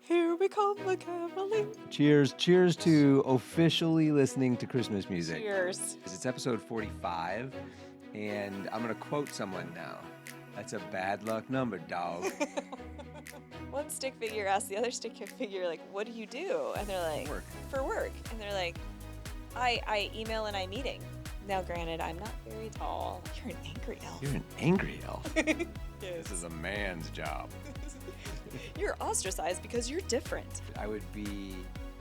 Here we come a caroling. Cheers to officially listening to Christmas music. Cheers. It's episode 45, and I'm going to quote someone now. That's a bad luck number, dog. One stick figure asked the other stick figure, like, what do you do? And they're like, for work. And they're like, I email and I meeting. Now, granted, I'm not very tall. You're an angry elf. You're an angry elf. Yes. This is a man's job. You're ostracized because you're different. I would be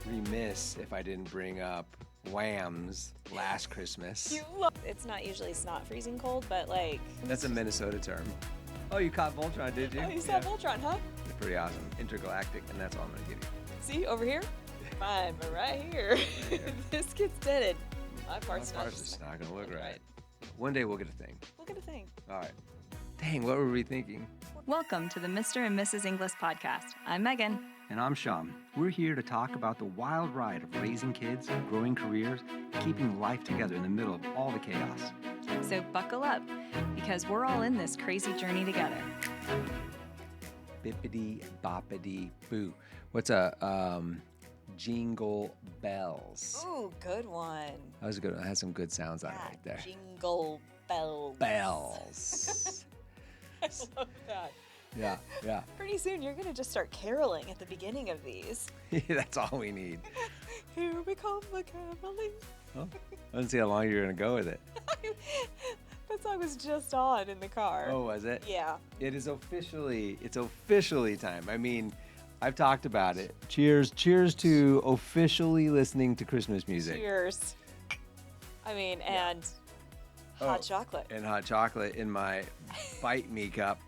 remiss if I didn't bring up Wham's Last Christmas. It's not usually not freezing cold, but like... That's a Minnesota term. Oh, you caught Voltron, did you? Oh, you saw Voltron, huh? It's pretty awesome. Intergalactic, and that's all I'm going to give you. See, over here? Fine, but right here. This gets dented. My part's just not going to look right. One day we'll get a thing. We'll get a thing. All right. Dang, what were we thinking? Welcome to the Mr. and Mrs. Inglis Podcast. I'm Megan. And I'm Shaen. We're here to talk about the wild ride of raising kids, growing careers, keeping life together in the middle of all the chaos. So buckle up, because we're all in this crazy journey together. Bippity boppity boo. What's a jingle bells? Ooh, good one. That was good. It had some good sounds on it right there. Jingle bells. Bells. I love that. Yeah. Pretty soon you're going to just start caroling at the beginning of these. That's all we need. Here we come a caroling. Well, let's see how long you're going to go with it. That song was just on in the car. Oh, was it? Yeah. It's officially time. I mean, I've talked about it. Cheers to officially listening to Christmas music. Cheers. I mean, and hot chocolate. And hot chocolate in my Bite Me cup.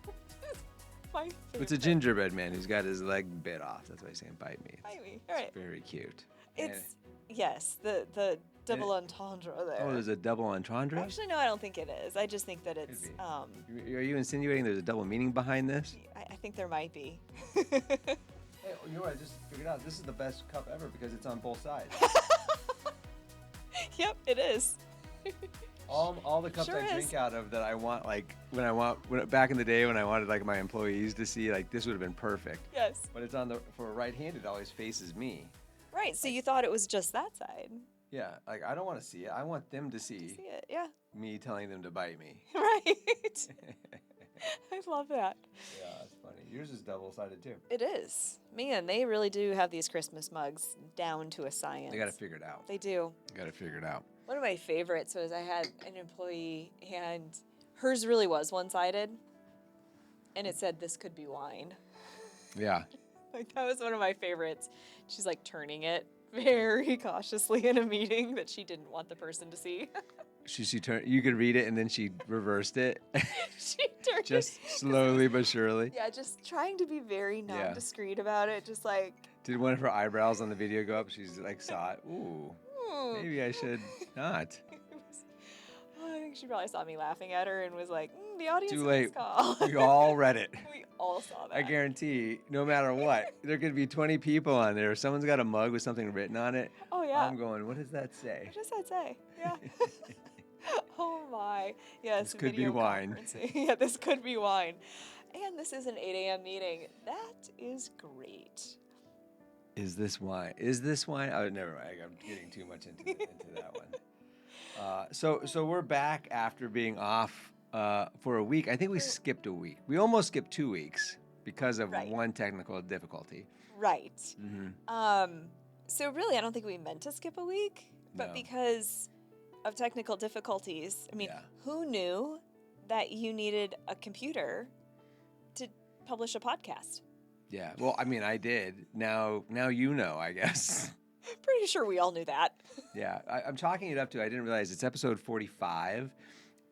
My favorite. It's a gingerbread man who's got his leg bit off. That's why he's saying Bite Me. Bite Me. All right. It's very cute. Yes, the double entendre there. Oh, there's a double entendre? Actually, no, I don't think it is. I just think that it's... Are you insinuating there's a double meaning behind this? I think there might be. Hey, you know what? I just figured out this is the best cup ever because it's on both sides. Yep, it is. All the cups Sure I drink is. out of that I want, like back in the day when I wanted like my employees to see, like this would have been perfect. Yes. But it's for right-handed, it always faces me. Right, so you thought it was just that side. Yeah, like I don't want to see it. I want them to see it, yeah. me telling them to bite me. Right. I love that. Yeah, that's funny. Yours is double-sided too. It is. Man, they really do have these Christmas mugs down to a science. They got to figure it out. They do. Got to figure it out. One of my favorites was I had an employee, and hers really was one-sided, and it said, "This could be wine." Yeah. Like, that was one of my favorites. She's like turning it very cautiously in a meeting that she didn't want the person to see. She turned. You could read it, and then she reversed it. She turned just it. slowly but surely. Yeah, just trying to be very non-discreet about it. Just like. Did one of her eyebrows on the video go up? She's like saw it. Ooh. Maybe I should not. I think she probably saw me laughing at her and was like, the audience Too late. call. We all read it. We all saw that. I guarantee, no matter what, there could be 20 people on there. If someone's got a mug with something written on it, oh, yeah. I'm going, what does that say? What does that say? Yeah. Oh, my. Yes, this could be wine. Yeah, this could be wine. And this is an 8 a.m. meeting. That is great. Is this wine? Oh, never mind. I'm getting too much into that one. So we're back after being off for a week. I think we skipped a week. We almost skipped 2 weeks because of one technical difficulty. Right. Mm-hmm. So really, I don't think we meant to skip a week, but because of technical difficulties, I mean, who knew that you needed a computer to publish a podcast? Yeah, well, I mean, I did. Now you know, I guess. Pretty sure we all knew that. Yeah, I'm chalking it up to, I didn't realize it's episode 45,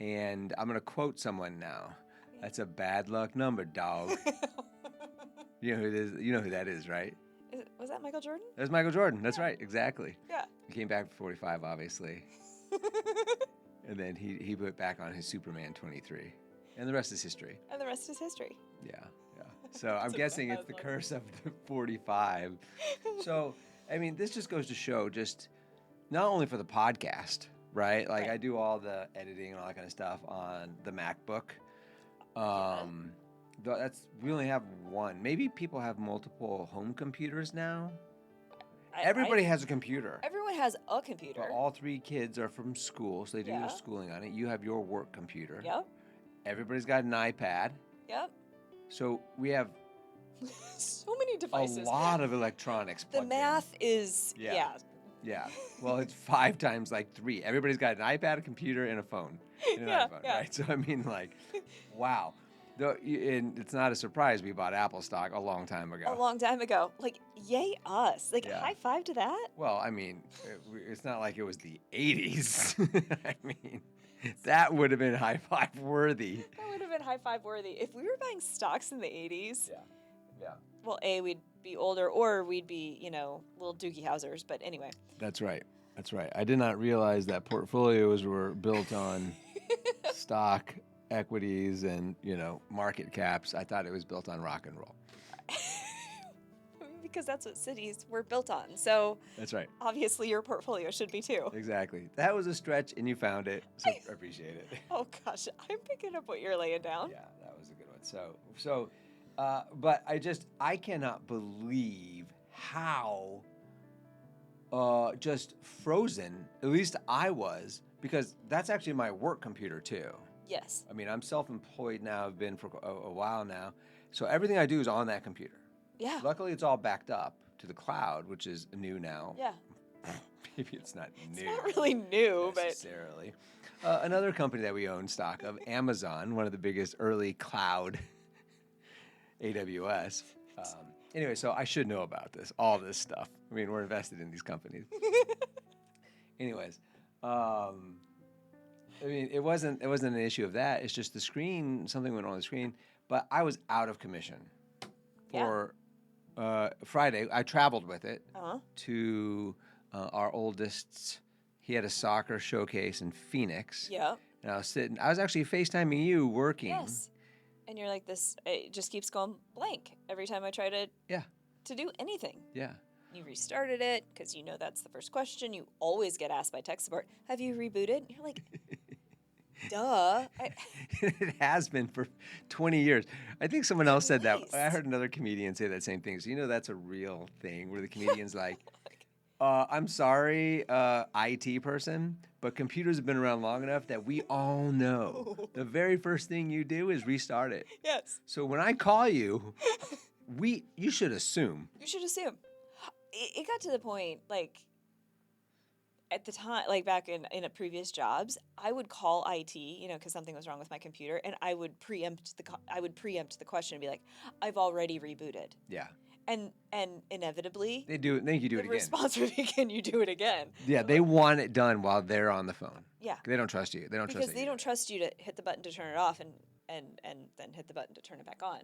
and I'm going to quote someone now. That's a bad luck number, dog. You know who it is? You know who that is, right? Was that Michael Jordan? That's Michael Jordan. That's right, exactly. Yeah. He came back for 45, obviously. And then he put back on his Superman 23. And the rest is history. And the rest is history. Yeah. So I'm guessing it's the curse of the 45. So, I mean, this just goes to show just not only for the podcast, right? Like I do all the editing and all that kind of stuff on the MacBook. we only have one. Maybe people have multiple home computers now. I- Everybody has a computer. Everyone has a computer. But all 3 kids are from school, so they do Yeah. their schooling on it. You have your work computer. Yep. Everybody's got an iPad. Yep. So we have So many a devices. lot of electronics. The plugged in. math is Yeah. Yeah. Well, it's 5 times like 3. Everybody's got an iPad, a computer, and a phone. And an Yeah, iPhone, yeah. right? So I mean, like, wow. And it's not a surprise we bought Apple stock a long time ago. a long time ago. Like, yay us. Like, Yeah. high five to that. Well, I mean, it's not like it was the 80s. I mean, that would have been high five worthy. That would have been high five worthy. If we were buying stocks in the 80s, Yeah. well, A, we'd be older, or we'd be, little Doogie Housers. But anyway. That's right. That's right. I did not realize that portfolios were built on stock, equities, and, market caps. I thought it was built on rock and roll. Because that's what cities were built on. So That's right. obviously your portfolio should be too. Exactly. That was a stretch, and you found it, so I appreciate it. Oh gosh, I'm picking up what you're laying down. Yeah, that was a good one. But I cannot believe how just frozen, at least I was, because that's actually my work computer too. Yes. I mean, I'm self-employed now. I've been for a while now. So everything I do is on that computer. Yeah. Luckily, it's all backed up to the cloud, which is new now. Yeah. Maybe it's not new. It's not really new, but necessarily. Another company that we own stock of, Amazon, one of the biggest early cloud AWS. Anyway, so I should know about all this stuff. I mean, we're invested in these companies. Anyways, I mean, it wasn't an issue of that. It's just the screen, something went on the screen, but I was out of commission for Friday. I traveled with it to our oldest's. He had a soccer showcase in Phoenix. yeah. And I was actually FaceTiming you working. Yes. And you're like, this, it just keeps going blank every time I try to do anything. Yeah. You restarted it because that's the first question. You always get asked by tech support, have you rebooted? And you're like, duh. It has been for 20 years. I think someone else said that. least. I heard another comedian say that same thing. So that's a real thing where the comedian's like, I'm sorry, IT person, but computers have been around long enough that we all know the very first thing you do is restart it. Yes. So when I call you, you should assume. You should assume. It got to the point, like, at the time, like back in previous jobs, I would call IT, because something was wrong with my computer, and I would preempt the question and be like, I've already rebooted. Yeah. And inevitably, They think you do it the again. response would be, can you do it again? Yeah, they want it done while they're on the phone. Yeah. They don't trust you. They don't trust Because that they you don't do it. trust you to hit the button to turn it off and then hit the button to turn it back on.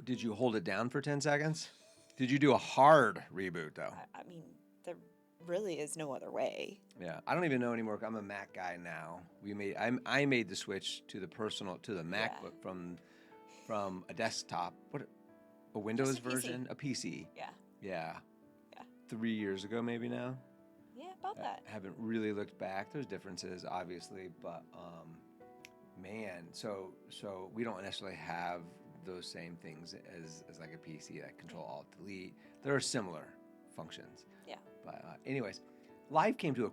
Did you hold it down for 10 seconds? Did you do a hard reboot, though? I mean, there really is no other way. Yeah, I don't even know anymore. I'm a Mac guy now. I made the switch to the MacBook from a desktop. A Windows Just a PC. version, a PC. Yeah. Yeah. Yeah. 3 years ago, maybe now. Yeah, about that. I haven't really looked back. There's differences, obviously, but man, so we don't necessarily have those same things as like a PC, like Control Alt Delete. There are similar functions. Yeah. But anyways, life came to a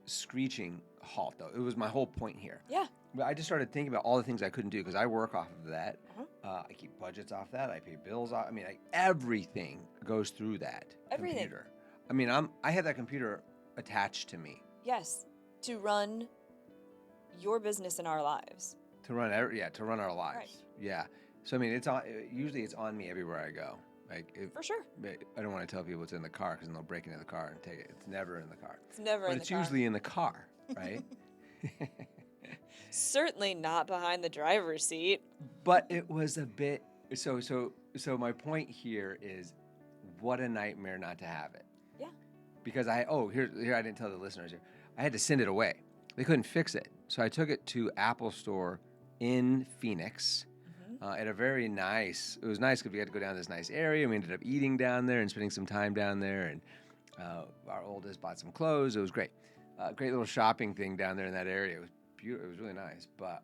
screeching halt, though. It was my whole point here. Yeah. But I just started thinking about all the things I couldn't do because I work off of that. I keep budgets off that. I pay bills off. I mean, everything goes through that Everything. computer. I mean, I have that computer attached to me Yes. To run your business in our lives. to run our lives. Right. Yeah. So I mean, usually it's on me everywhere I go. Like For sure. I don't want to tell people it's in the car because then they'll break into the car and take it. It's never in the car. It's never But in the it's car. usually in the car, right? Certainly not behind the driver's seat. But it was a bit. So my point here is, what a nightmare not to have it. Yeah. Because here I didn't tell the listeners here. I had to send it away. They couldn't fix it, so I took it to Apple Store in Phoenix. At a very nice. It was nice because we had to go down to this nice area. We ended up eating down there and spending some time down there. And our oldest bought some clothes. It was great. Great little shopping thing down there in that area. It was beautiful. It was really nice. But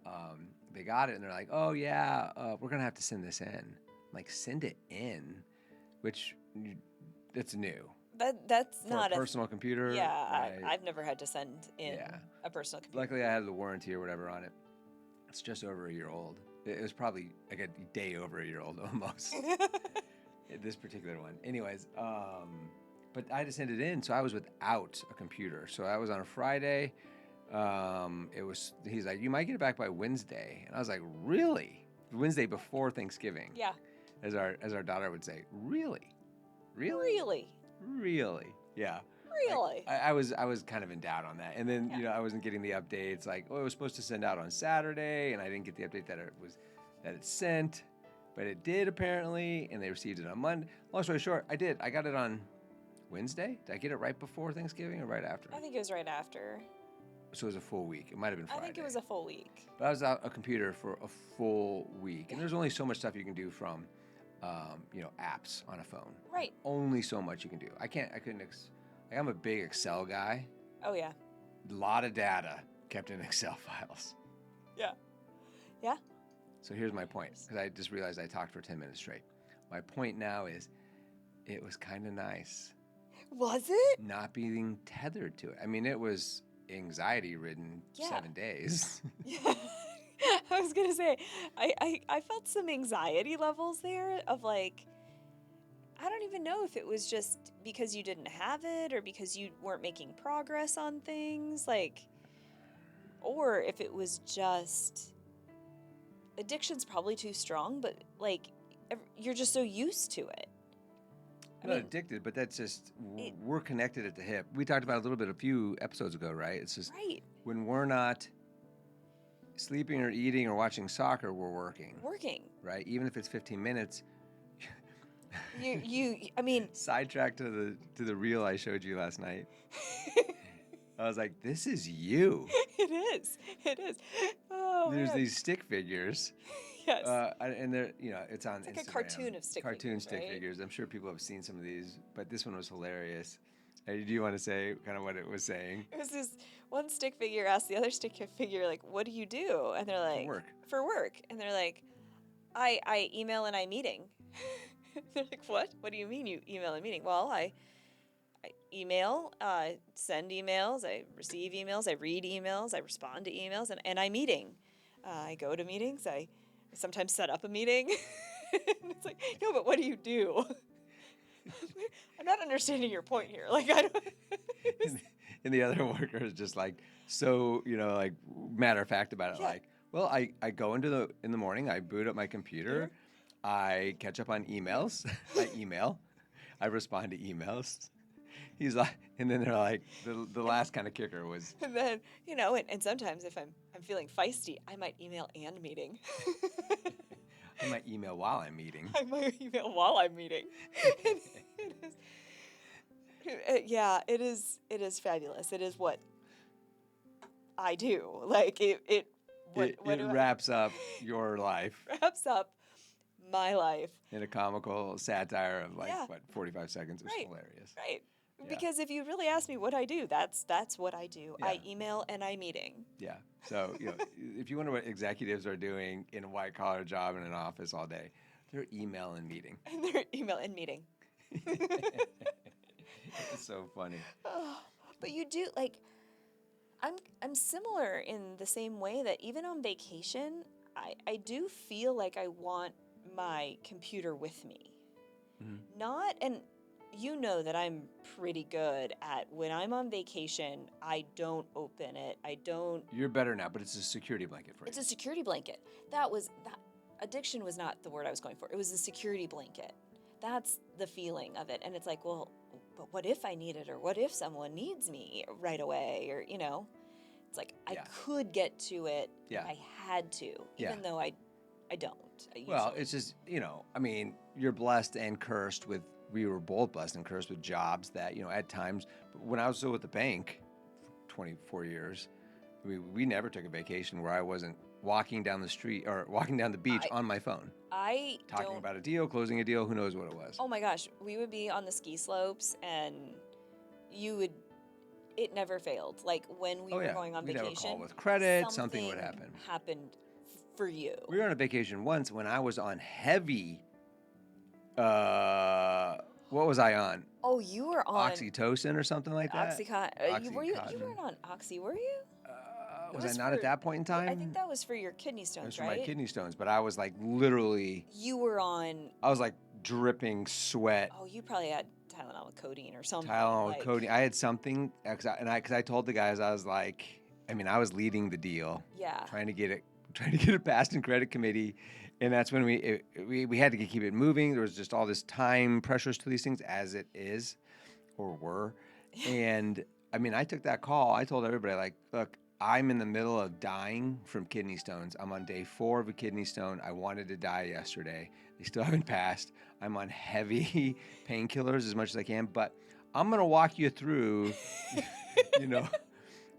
they got it, and they're like, "Oh yeah, we're gonna have to send this in." I'm like, send it in, which it's new That's for not a personal computer. Yeah, right? I've never had to send in a personal computer. Luckily, I had the warranty or whatever on it. It's just over a year old. It was probably like a day over a year old almost. This particular one. Anyways, but I had to send it in, so I was without a computer. So I was on a Friday. He's like, you might get it back by Wednesday, and I was like, really? Wednesday before Thanksgiving. Yeah. As our daughter would say, really? Yeah. Really? I was kind of in doubt on that, and then I wasn't getting the updates. Like, it was supposed to send out on Saturday, and I didn't get the update that it sent, but it did apparently, and they received it on Monday. Long story short, I did. I got it on Wednesday. Did I get it right before Thanksgiving or right after? I think it was right after. So it was a full week. It might have been Friday. I think it was a full week. But I was out a computer for a full week, and there's only so much stuff you can do from, apps on a phone. Right. Only so much you can do. I'm a big Excel guy. Oh yeah. A lot of data kept in Excel files. Yeah. Yeah. So here's my point, because I just realized I talked for 10 minutes straight. My point now is, it was kind of nice. Was it? Not being tethered to it. I mean, it was anxiety-ridden 7 days. Yeah. I was gonna say, I felt some anxiety levels there of like, I don't even know if it was just because you didn't have it or because you weren't making progress on things, like, or if it was just, addiction's probably too strong, but like, you're just so used to it. I'm not addicted, but that's just, we're connected at the hip. We talked about it a little bit a few episodes ago, right? It's just, when we're not sleeping or eating or watching soccer, we're working. Right? Even if it's 15 minutes. I mean. Sidetrack to the reel I showed you last night. I was like, this is you. It is. Oh, There's these stick figures. Yes. And they're, it's on It's like Instagram. a cartoon of stick figures, stick right? figures. I'm sure people have seen some of these, but this one was hilarious. Hey, do you want to say kind of what it was saying? It was this one stick figure asked the other stick figure, like, what do you do? And they're like, For work. And they're like, I email and I meeting. They're like, what? What do you mean you email and meeting? Well, I email, send emails, I receive emails, I read emails, I respond to emails, and I meeting. I go to meetings, I sometimes set up a meeting. And it's like, no, but what do you do? I'm not understanding your point here. Like, I don't. And the other worker is just like, so, like, matter of fact about it. Yeah. Like, well, I go in the morning, I boot up my computer, I catch up on emails, I email, I respond to emails. He's like, and then they're like, the last kind of kicker was. And then, and sometimes if I'm feeling feisty, I might email and meeting. I might email while I'm meeting. It is fabulous. It is what I do. Like it wraps up your life. Wraps up my life in a comical satire of 45 seconds. It was hilarious. Right. Yeah. Because if you really ask me what I do, that's what I do. Yeah. I email and I meeting. Yeah. So, if you wonder what executives are doing in a white-collar job in an office all day, they're email and meeting. And they're email and meeting. It's so funny. But you do, like, I'm similar in the same way that even on vacation, I do feel like I want my computer with me. Mm-hmm. And you know that I'm pretty good at when I'm on vacation, I don't open it. You're better now, but it's a security blanket for you. It's a security blanket. Addiction was not the word I was going for. It was the security blanket. That's the feeling of it. And it's like, well, but what if I need it? Or what if someone needs me right away? Or, it's like I could get to it if I had to, even though I don't. Well, it's just, I mean, you're blessed and cursed with, we were both blessed and cursed with jobs that, at times, when I was still with the bank for 24 years, we never took a vacation where I wasn't walking down the street or walking down the beach on my phone. Talking about a deal, closing a deal, who knows what it was. Oh my gosh, we would be on the ski slopes and you would it never failed. Like when we were going on We'd have a vacation, call with credit, something would happen. Happened for you. We were on a vacation once when I was on heavy. What was I on? Oh, you were on Oxytocin or something like that. Oxycontin. You weren't on Oxy, were you? Was I not at that point in time? I think that was for your kidney stones, It was for right? my kidney stones, but I was like literally. You were on. I was like dripping sweat. Oh, you probably had Tylenol with codeine or something. Tylenol with codeine. I had something, because I told the guys, I was like, I was leading the deal. Yeah. Trying to get it passed in credit committee, and that's when we had to keep it moving. There was just all this time pressures to these things, as it is, or were, and I took that call. I told everybody, like, look, I'm in the middle of dying from kidney stones. I'm on day 4 of a kidney stone. I wanted to die yesterday. They still haven't passed. I'm on heavy painkillers as much as I can, but I'm going to walk you through,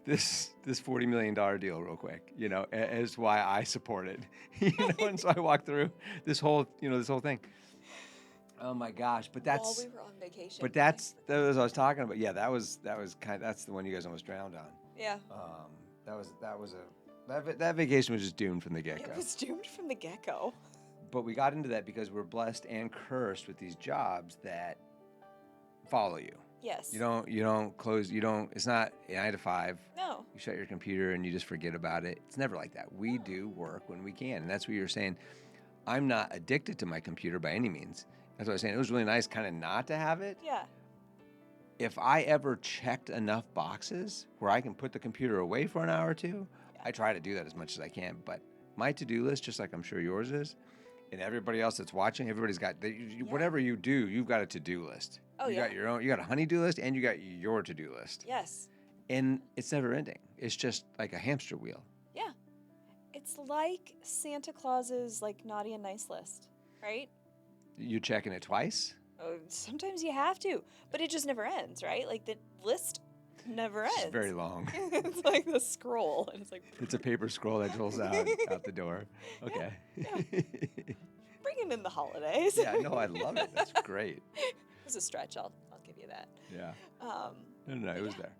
this $40 million deal real quick, as why I support it, and so I walked through this whole thing. Oh my gosh! But that's while we were on vacation. But that was what I was talking about. Yeah, that's the one you guys almost drowned on. Yeah. That vacation was just doomed from the get-go. It was doomed from the get-go. But we got into that because we're blessed and cursed with these jobs that follow you. Yes. You don't close. It's not 9 to 5. No. You shut your computer and you just forget about it. It's never like that. We do work when we can, and that's what you're saying. I'm not addicted to my computer by any means. That's what I was saying. It was really nice kind of not to have it. Yeah. If I ever checked enough boxes where I can put the computer away for an hour or two, I try to do that as much as I can. But my to-do list, just like I'm sure yours is, and everybody else that's watching, everybody's got, whatever you do, you've got a to-do list. Oh, you got your own, you got a honey-do list, and you got your to-do list. Yes. And it's never ending. It's just like a hamster wheel. Yeah. It's like Santa Claus's naughty and nice list, right? You're checking it twice? Sometimes you have to, but it just never ends, right? Like the list never ends. It's very long. It's like the scroll, and it's like it's a paper scroll that rolls out the door. Okay. Yeah. Bringing in the holidays. Yeah, no, I love it. That's great. It was a stretch. I'll give you that. Yeah. No, it was there.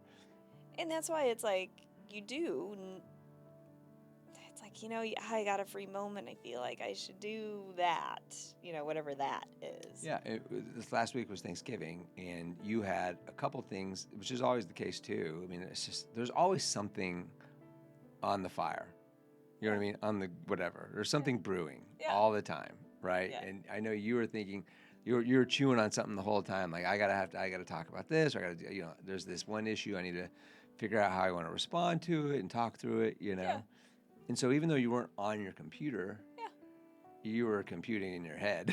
And that's why it's like you do. It's like, I got a free moment. I feel like I should do that, whatever that is. Yeah, this last week was Thanksgiving, and you had a couple things, which is always the case too. It's just, there's always something on the fire. You know what I mean? On the whatever. There's something brewing all the time, right? Yeah. And I know you were thinking, you're chewing on something the whole time. Like, I gotta talk about this, or I gotta, there's this one issue I need to figure out how I want to respond to it and talk through it, Yeah. And so even though you weren't on your computer, you were computing in your head.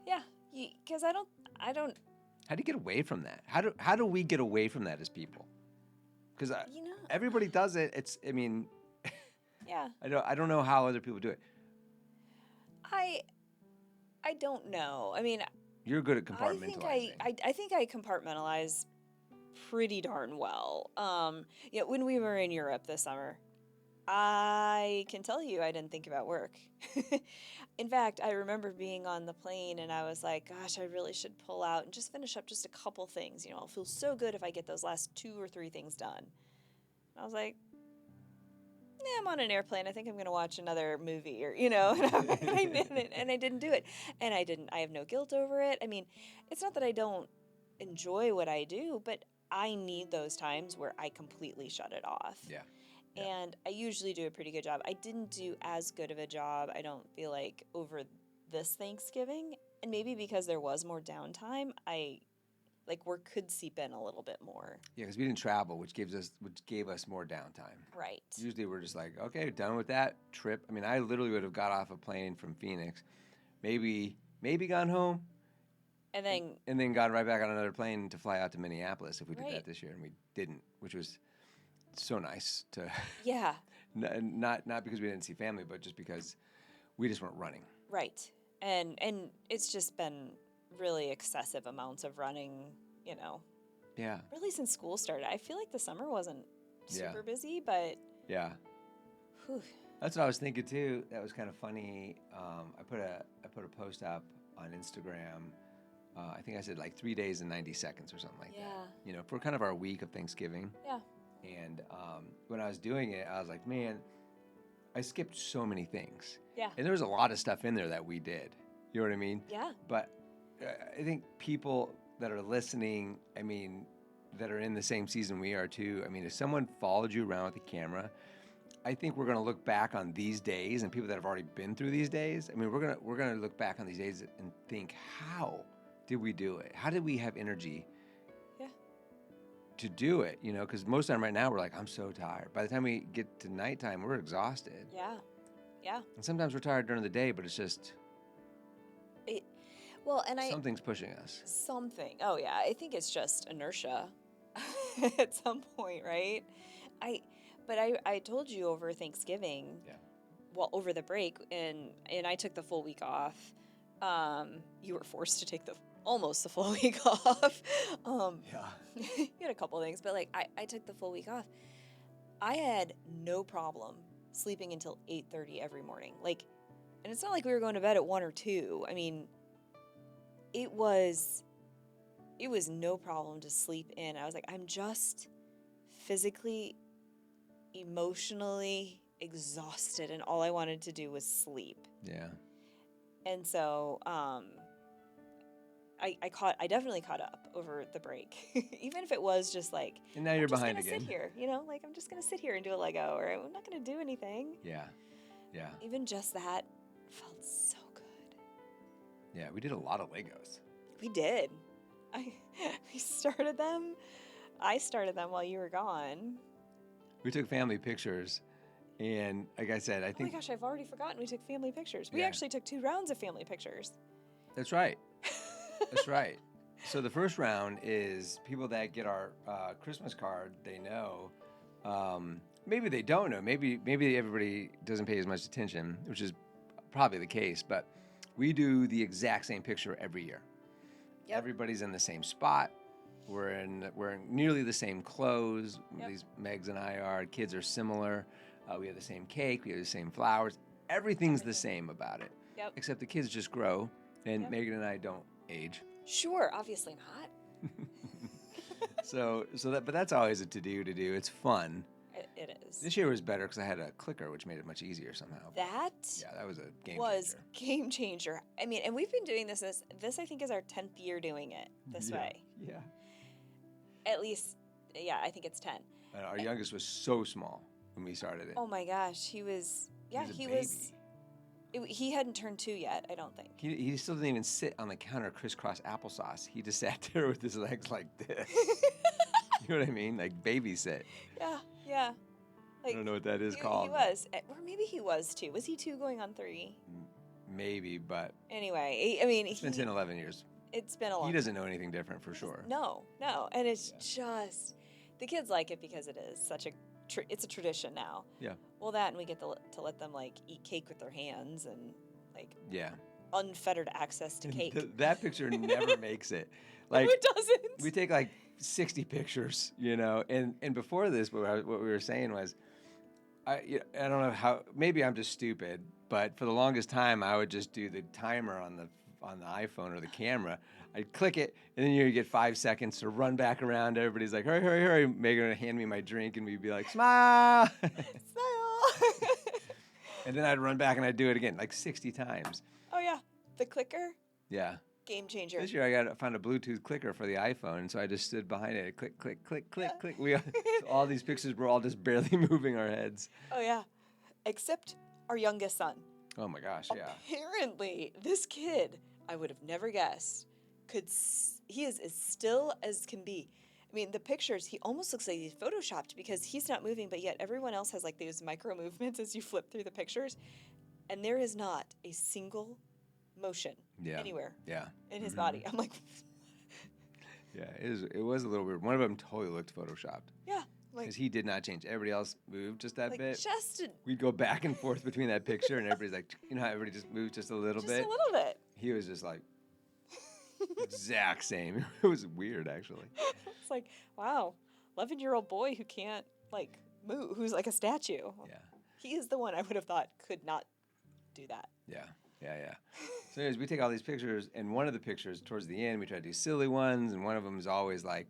Yeah. Because I don't. How do you get away from that? How do we get away from that as people? Because everybody does it. Yeah. I don't know how other people do it. I don't know. You're good at compartmentalizing. I think I compartmentalize pretty darn well. When we were in Europe this summer, I can tell you I didn't think about work. In fact, I remember being on the plane and I was like, gosh, I really should pull out and just finish up just a couple things. I'll feel so good if I get those last 2 or 3 things done. I was like, I'm on an airplane. I think I'm going to watch another movie and I didn't do it. And I have no guilt over it. It's not that I don't enjoy what I do, but I need those times where I completely shut it off. Yeah. And I usually do a pretty good job. I didn't do as good of a job, I don't feel like, over this Thanksgiving. And maybe because there was more downtime, work could seep in a little bit more. Yeah, because we didn't travel, which gave us more downtime. Right. Usually we're just like, okay, done with that trip. I literally would have got off a plane from Phoenix, maybe gone home, and then got right back on another plane to fly out to Minneapolis if we did that this year, and we didn't, which was so nice to. Yeah. Not because we didn't see family, but just because we just weren't running. Right. And it's just been really excessive amounts of running, Yeah. Really since school started. I feel like the summer wasn't super busy, but. Yeah. Whew. That's what I was thinking too. That was kind of funny. I put a post up on Instagram I think I said like 3 days and 90 seconds or something like Yeah. that. You know, for kind of our week of Thanksgiving. Yeah. And when I was doing it, I was like, man, I skipped so many things. Yeah. And there was a lot of stuff in there that we did. You know what I mean? Yeah. But I think people that are listening, I mean, that are in the same season we are too. I mean, if someone followed you around with a camera, I think we're going to look back on these days, and people that have already been through these days. I mean, we're gonna look back on these days and think, how did we do it? How did we have energy? Yeah. To do it, you know, because most of the time right now we're like, I'm so tired. By the time we get to nighttime, we're exhausted. Yeah. Yeah. And sometimes we're tired during the day, but it's just something's pushing us. Something. Oh yeah, I think it's just inertia at some point, right? I told you over Thanksgiving. Yeah. Well, over the break, and I took the full week off. You were forced to take almost the full week off. Yeah. You had a couple things, but like I took the full week off. I had no problem sleeping until 8:30 every morning. Like, and it's not like we were going to bed at 1 or 2. I mean, it was no problem to sleep in. I was like, I'm just physically, emotionally exhausted, and all I wanted to do was sleep. Yeah. And so, I definitely caught up over the break, even if it was just like, And now you're behind I'm just again. gonna sit here, you know, like I'm just gonna sit here and do a Lego, or I'm not gonna do anything. Yeah. Yeah. Even just that felt so good. Yeah. We did a lot of Legos. We did. We started them. I started them while you were gone. We took family pictures, and like I said, I Oh think my gosh, I've already forgotten we took family pictures. We Yeah. actually took 2 rounds of family pictures. that's right. That's right. So the first round is people that get our Christmas card. They know. Maybe they don't know. Maybe everybody doesn't pay as much attention, which is probably the case. But we do the exact same picture every year. Yep. Everybody's in the same spot. We're in nearly the same clothes. Yep. These Megs and I are. Kids are similar. We have the same cake. We have the same flowers. Everything's the same about it. Yep. Except the kids just grow, and Yep. Megan and I don't age. Sure, obviously not. But that's always a to do. It's fun. It is. This year was better because I had a clicker, which made it much easier somehow. That Yeah, that was a game was changer. game changer. I mean, and we've been doing this I think is our 10th year doing it this Yeah. way. Yeah. At least, yeah, I think it's 10. And our youngest was so small when we started it. Oh my gosh, he was. Yeah, he was a baby. He hadn't turned 2 yet. I don't think. He still didn't even sit on the counter crisscross applesauce. He just sat there with his legs like this. You know what I mean? Like babysit. Yeah, yeah. I don't know what that is he, called. He was, or maybe he was 2. Was he 2 going on 3? Maybe, but Anyway, I mean, it's been 10, 11 years. It's been a long. He doesn't know anything different for sure. No, and it's just the kids like it because it is such a. It's a tradition now. Yeah. Well, that and we get to let them like eat cake with their hands and like Yeah. unfettered access to cake. That picture never makes it. Like No, it doesn't. we take like 60 pictures, you know, and before this, what we were saying was, I don't know how. Maybe I'm just stupid, but for the longest time, I would just do the timer on the iPhone or the camera. I'd click it, and then you get 5 seconds to run back around. Everybody's like, hurry, hurry, hurry. Megan would hand me my drink, and we'd be like, smile. Smile. And then I'd run back, and I'd do it again, like 60 times. Oh yeah, the clicker, Yeah. game changer. This year, found a Bluetooth clicker for the iPhone, and so I just stood behind it. Click, click, click, click, Yeah. click. All these pictures were all just barely moving our heads. Oh yeah, except our youngest son. Oh my gosh, yeah. Apparently, this kid, I would have never guessed, he is as still as can be. I mean, the pictures, he almost looks like he's photoshopped because he's not moving, but yet everyone else has like these micro movements as you flip through the pictures. And there is not a single motion anywhere in his body. I'm like, Yeah, it was a little weird. One of them totally looked photoshopped. yeah. Like, Because he did not change. Everybody else moved just that bit. just We'd go back and forth between that picture, and everybody's like, you know how everybody just moved just a little just bit? a little bit. He was just like, exact same. It was weird, actually. It's like, wow, 11-year-old boy who can't like move, who's like a statue. Yeah. He is the one I would have thought could not do that. Yeah. Yeah. So anyways, we take all these pictures, and one of the pictures towards the end, we try to do silly ones, and one of them is always like,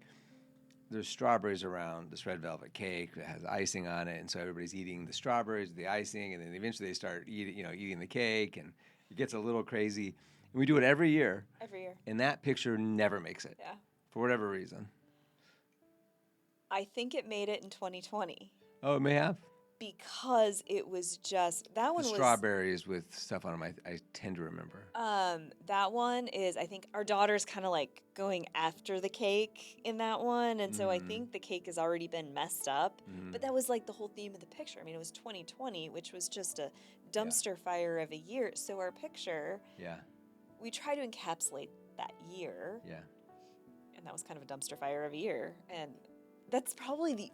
there's strawberries around this red velvet cake that has icing on it, and so everybody's eating the strawberries, the icing, and then eventually they start eating the cake, and it gets a little crazy. And we do it every year. Every year. And that picture never makes it. Yeah. For whatever reason. I think it made it in 2020. Oh, it may have? Because it was just, that one The was... strawberries with stuff on them, I tend to remember. That one is, I think, our daughter's kind of like going after the cake in that one. And so I think the cake has already been messed up. But that was like the whole theme of the picture. I mean, it was 2020, which was just a dumpster fire of a year. So our picture, we try to encapsulate that year. Yeah. And that was kind of a dumpster fire of a year. And that's probably the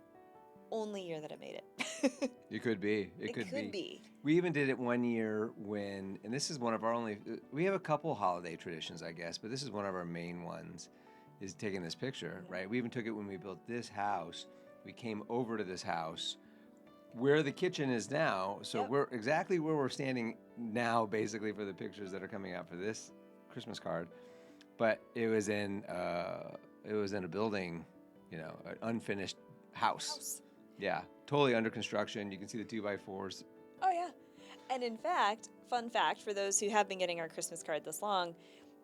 only year that it made it. It could be. It could be. We even did it one year when, and this is one of our only, we have a couple holiday traditions, I guess, but this is one of our main ones, is taking this picture, right? We even took it when we built this house. We came over to this house where the kitchen is now. So we're exactly where we're standing now, basically, for the pictures that are coming out for this Christmas card. But it was in a building, an unfinished house. Yeah, totally under construction. You can see the 2x4s. Oh, yeah. And in fact, fun fact for those who have been getting our Christmas card this long,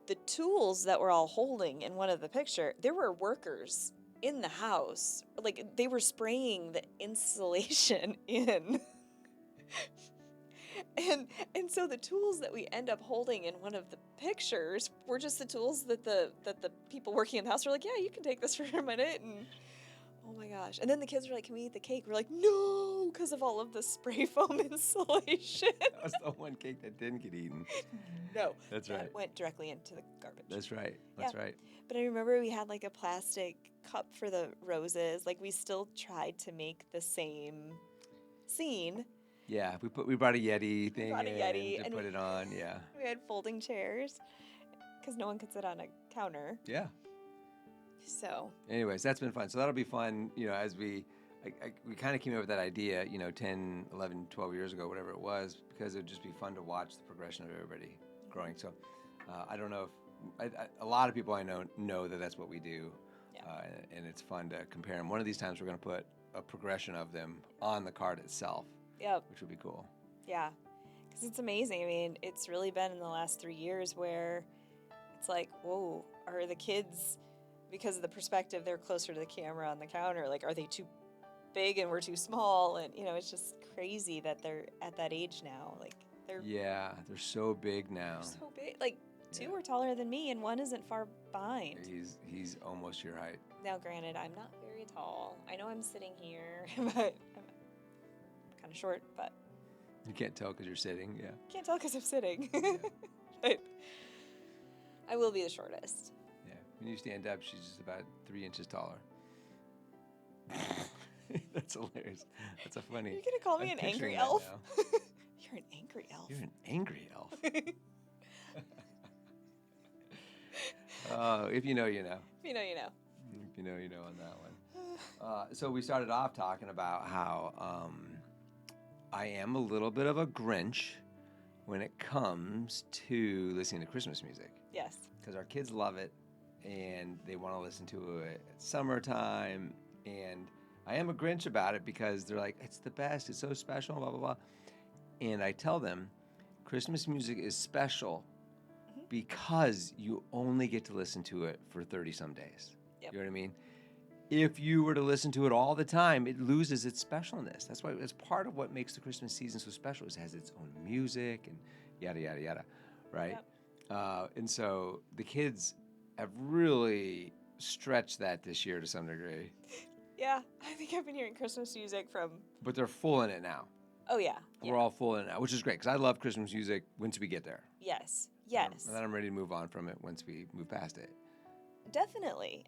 the tools that we're all holding in one of the picture, there were workers in the house. Like, they were spraying the insulation in. And so the tools that we end up holding in one of the pictures were just the tools that the people working in the house were like, yeah, you can take this for a minute. And oh my gosh. And then the kids were like, can we eat the cake? We're like, no, because of all of the spray foam insulation. That was the one cake that didn't get eaten. No. That's that right. went directly into the garbage. That's right. That's right. But I remember we had like a plastic cup for the roses. Like, we still tried to make the same scene. Yeah, we brought a Yeti thing and put it on. Yeah. We had folding chairs because no one could sit on a counter. Yeah. So. Anyways, that's been fun. So that'll be fun, as we kind of came up with that idea, 10, 11, 12 years ago, whatever it was, because it would just be fun to watch the progression of everybody growing. So I don't know if a lot of people I know that that's what we do, and it's fun to compare them. One of these times we're going to put a progression of them on the card itself. Yep. Which would be cool. Yeah, because it's amazing. I mean, it's really been in the last 3 years where it's like, whoa, are the kids, because of the perspective, they're closer to the camera on the counter, like, are they too big and we're too small? And, it's just crazy that they're at that age now. Like, they're so big now. They're so big. Like, two are taller than me and one isn't far behind. He's almost your height. Now, granted, I'm not very tall. I know I'm sitting here, but I'm kind of short, but you can't tell because you're sitting. Yeah. Can't tell because I'm sitting. But I will be the shortest. Yeah. When you stand up, she's just about 3 inches taller. That's hilarious. That's a funny. You're gonna call me an angry elf? You're an angry elf. You're an angry elf. Oh, if you know, you know. If you know, you know. If you know, you know on that one. So we started off talking about how I am a little bit of a Grinch when it comes to listening to Christmas music. Yes. Because our kids love it, and they want to listen to it at summertime, and I am a Grinch about it because they're like, it's the best, it's so special, blah, blah, blah. And I tell them, Christmas music is special because you only get to listen to it for 30-some days. Yep. You know what I mean? If you were to listen to it all the time, it loses its specialness. That's why it's part of what makes the Christmas season so special. Is it has its own music and yada, yada, yada, right? Yep. And so the kids have really stretched that this year to some degree. Yeah, I think I've been hearing Christmas music from... But they're full in it now. Oh, yeah. We're all full in it now, which is great, because I love Christmas music once we get there. Yes. And then I'm ready to move on from it once we move past it. Definitely.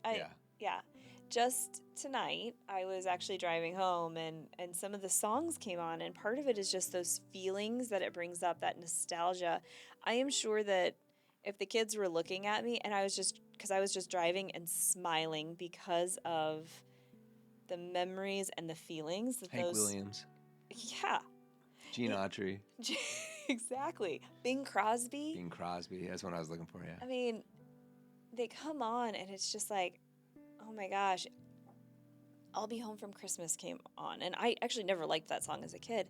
Yeah. Just tonight, I was actually driving home, and some of the songs came on, and part of it is just those feelings that it brings up, that nostalgia. I am sure that if the kids were looking at me, and I was just driving and smiling because of the memories and the feelings that Hank Williams. Yeah. Gene Autry. Exactly. Bing Crosby. Bing Crosby. That's what I was looking for. Yeah. I mean, they come on and it's just like, oh my gosh, I'll Be Home from Christmas came on. And I actually never liked that song as a kid,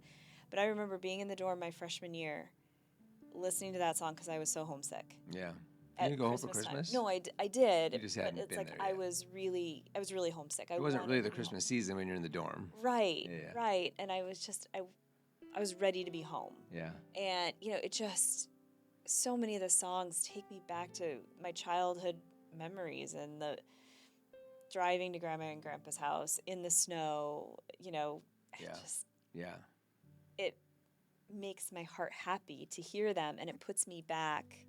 but I remember being in the dorm my freshman year listening to that song because I was so homesick. Yeah. At You didn't go home for Christmas time. Christmas? No, I did. You just but hadn't it's been like there I yet. was really homesick. It wasn't really the to be home. Christmas season when you're in the dorm. Right, Yeah. right. And I was ready to be home. Yeah. And, it just, so many of the songs take me back to my childhood memories and the driving to Grandma and Grandpa's house in the snow, Yeah. just, Yeah. it makes my heart happy to hear them, and it puts me back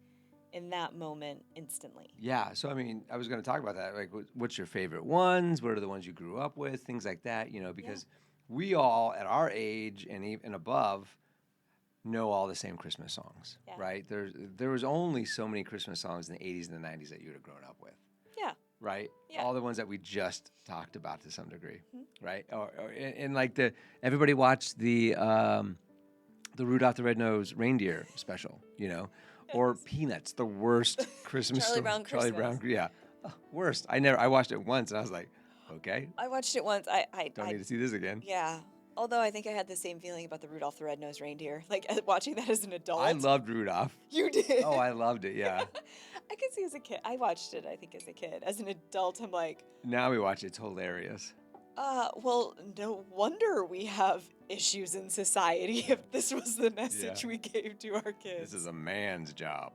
in that moment instantly. Yeah. So, I mean, I was going to talk about that. Like, what's your favorite ones? What are the ones you grew up with? Things like that, because we all at our age and even above know all the same Christmas songs, Yeah. right? There was only so many Christmas songs in the 80s and the 90s that you would have grown up with. Yeah. Right? Yeah. All the ones that we just talked about to some degree, Mm-hmm. right? And like everybody watched the Rudolph the Red-Nosed Reindeer special, or Peanuts, the worst Christmas Charlie story. Brown Charlie Christmas. Brown, yeah, worst. I watched it once and I was like, okay, I watched it once. don't need to see this again. Yeah. Although I think I had the same feeling about the Rudolph the Red-Nosed Reindeer, like watching that as an adult. I loved Rudolph. You did. Oh, I loved it. Yeah. I could see as a kid. I watched it, I think, as a kid. As an adult, I'm like, Now we watch it. It's hilarious. well, no wonder we have issues in society if this was the message Yeah. we gave to our kids. This is a man's job.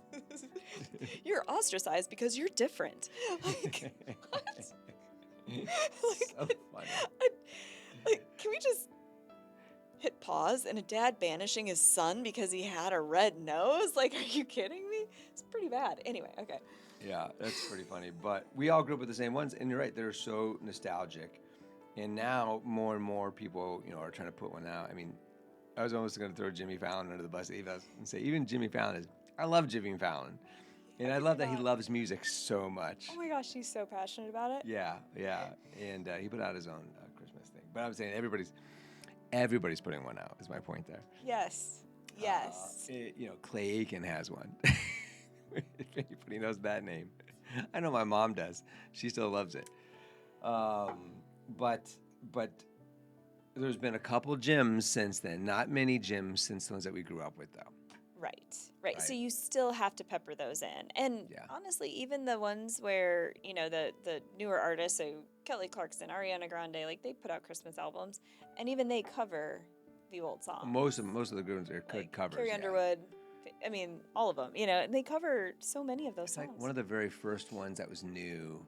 You're ostracized because you're different. Like, what? So funny. Can we just hit pause and a dad banishing his son because he had a red nose? Like, are you kidding me? It's pretty bad. Anyway, okay. Yeah, that's pretty funny. But we all grew up with the same ones, and you're right, they're so nostalgic. And now more and more people, are trying to put one out. I mean, I was almost going to throw Jimmy Fallon under the bus and say, even Jimmy Fallon I love Jimmy Fallon. And I love that he loves music so much. Oh my gosh, he's so passionate about it. Yeah. And he put out his own Christmas thing. But I'm saying everybody's putting one out, is my point there. Yes. Clay Aiken has one. If anybody knows that name. I know my mom does. She still loves it. But there's been a couple gyms since then. Not many gyms since the ones that we grew up with, though. Right. So you still have to pepper those in. And honestly, even the ones where, the newer artists, so Kelly Clarkson, Ariana Grande, like they put out Christmas albums, and even they cover the old songs. Most of the good ones are good covers. Carrie Underwood, I mean, all of them, and they cover so many of those songs. Like one of the very first ones that was new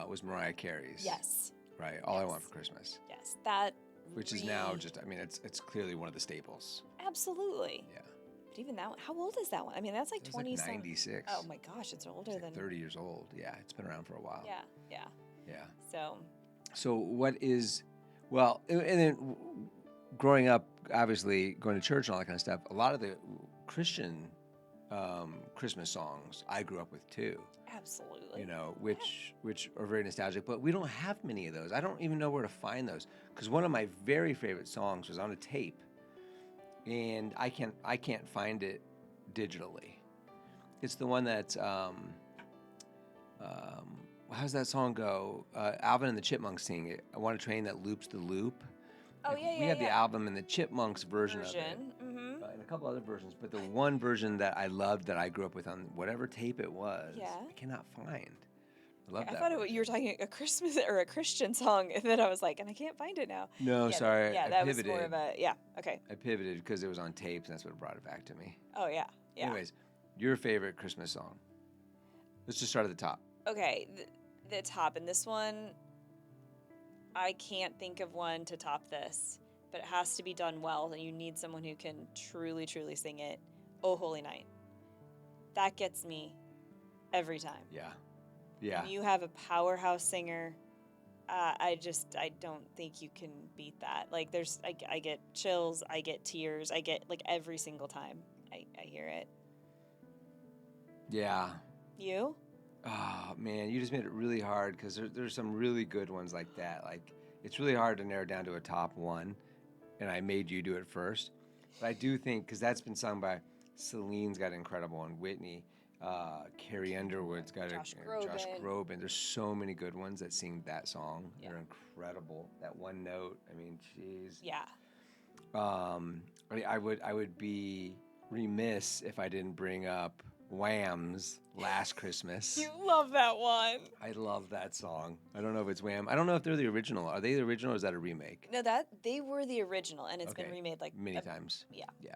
was Mariah Carey's. Yes. Right. All I Want for Christmas. Yes. That. Which is now just, it's clearly one of the staples. Absolutely. Yeah. But even that one, how old is that one? I mean, that's like 20 like 96. Oh my gosh, it's older It's than 30 years old. Yeah, it's been around for a while. Yeah. Yeah. So what is, well, and then growing up, obviously going to church and all that kind of stuff, a lot of the Christian Christmas songs I grew up with too. Absolutely. Which are very nostalgic, but we don't have many of those. I don't even know where to find those, because one of my very favorite songs was on a tape, and I can't find it digitally. It's the one that's how's that song go? Alvin and the Chipmunks sing it. I Want a Train That Loops the Loop. Oh, yeah. We had the album and the Chipmunks version of it. Mm-hmm. And a couple other versions, but the one version that I loved that I grew up with on whatever tape it was, I cannot find. I love that. I thought you were talking a Christmas or a Christian song, and then I was like, and I can't find it now. No, sorry. Yeah, I that pivoted. was more of a, okay. I pivoted because it was on tapes, and that's what brought it back to me. Oh, yeah. Anyways, your favorite Christmas song? Let's just start at the top. Okay, the top, and this one, I can't think of one to top this, but it has to be done well, and you need someone who can truly, truly sing it. Oh, Holy Night. That gets me every time. Yeah. When you have a powerhouse singer, I don't think you can beat that. Like, I get chills, I get tears, I get, like, every single time I hear it. Yeah. You? Oh, man, you just made it really hard, because there's some really good ones like that. Like, it's really hard to narrow down to a top one, and I made you do it first. But I do think, because that's been sung by Celine's got an incredible one. Whitney. Carrie Underwood's got Josh Josh Groban. Groban. There's so many good ones that sing that song. Yeah. They're incredible. That one note. I mean, jeez. Yeah. I would be remiss if I didn't bring up Wham's Last Christmas. You love that one. I love that song. I don't know if it's Wham. I don't know if they're the original. Are they the original or is that a remake? No, they were the original, and it's been remade like many times. Yeah. Yeah.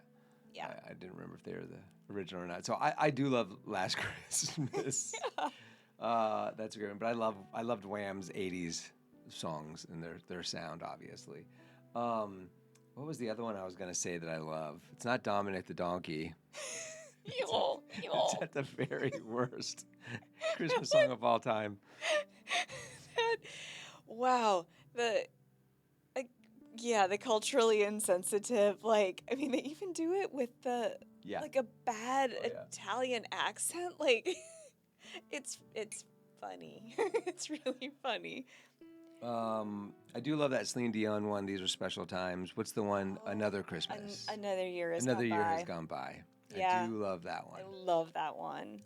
Yeah. I didn't remember if they were the original or not. So I do love Last Christmas. That's a great one. But I loved Wham's 80s songs and their sound, obviously. What was the other one I was going to say that I love? It's not Dominic the Donkey. It's at the very worst Christmas song of all time. Wow. The culturally insensitive. Like, I mean, they even do it with like a bad Italian accent. Like, it's funny. It's really funny. I do love that Celine Dion one. These are special times. What's the one? Another Christmas. Another year has Another gone year by. has gone by. Yeah. I do love that one. I love that one.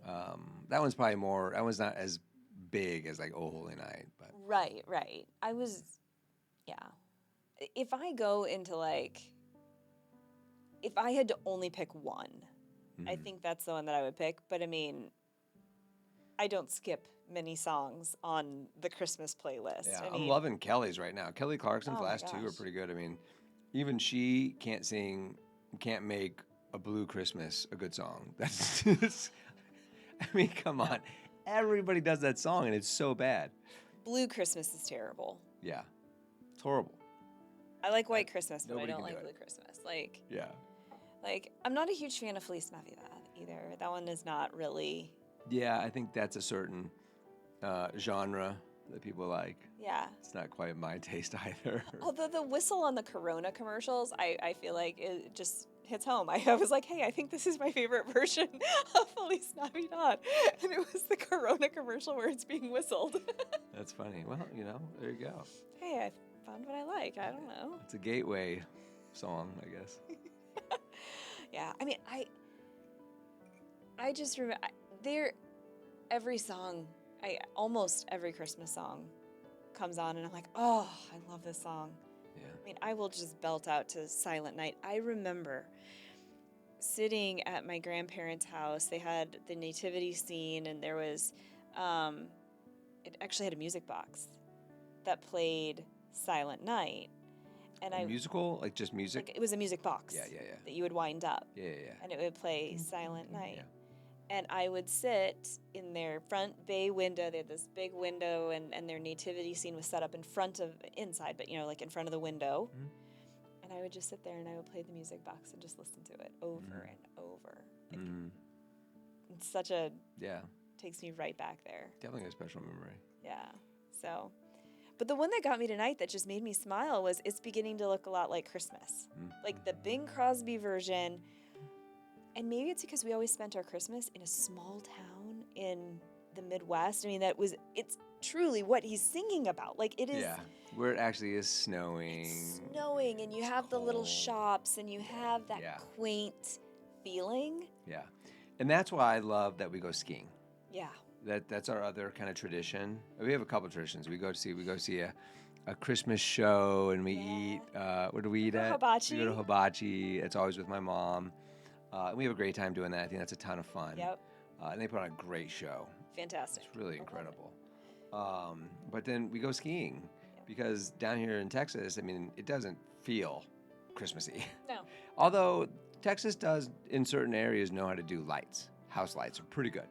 That one's probably more. That one's not as big as like Oh Holy Night, but Right. If I go into if I had to only pick one, I think that's the one that I would pick. But I mean, I don't skip many songs on the Christmas playlist. yeah, I I'm mean, loving Kelly's right now. Kelly Clarkson's Oh my last two are gosh. pretty good. I mean, even she can't make a Blue Christmas a good song. That's just, I mean, come on. Everybody does that song and it's so bad. Blue Christmas is terrible. Yeah. It's horrible. I like White Christmas, but I Nobody don't can do like it. Blue Christmas. Like, Yeah. I'm not a huge fan of Feliz Navidad either. That one is not really. Yeah, I think that's a certain genre that people like. Yeah. It's not quite my taste either. Although the whistle on the Corona commercials, I feel like it just hits home. I was like, hey, I think this is my favorite version of Feliz Navidad. And it was the Corona commercial where it's being whistled. That's funny. Well, there you go. Hey, I found what I like. I don't know. It's a gateway song, I guess. Yeah. I mean, I just remember every song, almost every Christmas song comes on and I'm like, oh, I love this song. Yeah. I mean, I will just belt out to Silent Night. I remember sitting at my grandparents' house. They had the nativity scene, and there was, it actually had a music box that played Silent Night. And A musical? Like just music? it was a music box. Yeah. That you would wind up. Yeah. And it would play Silent Night. Yeah. And I would sit in their front bay window. They had this big window, and their nativity scene was set up inside, but like in front of the window. Mhm. And I would just sit there and I would play the music box and just listen to it over and over. Like, it's such a takes me right back there. Definitely a special memory. Yeah. So, but the one that got me tonight that just made me smile was It's Beginning to Look a Lot Like Christmas. Like the Bing Crosby version. And maybe it's because we always spent our Christmas in a small town in the Midwest. I mean, it's truly what he's singing about. Like it is. Yeah, where it actually is snowing. It's snowing, and you have the little cold. shops, and you have that quaint feeling. Yeah, and that's why I love that we go skiing. Yeah. That's our other kind of tradition. We have a couple of traditions. We go see a Christmas show, and we eat. Where do we eat at? Hibachi. We go to hibachi. It's always with my mom. And we have a great time doing that. I think that's a ton of fun. Yep. And they put on a great show. Fantastic. It's really incredible. But then we go skiing because down here in Texas, I mean, it doesn't feel Christmassy. No. Although Texas does, in certain areas, know how to do lights. House lights are pretty good.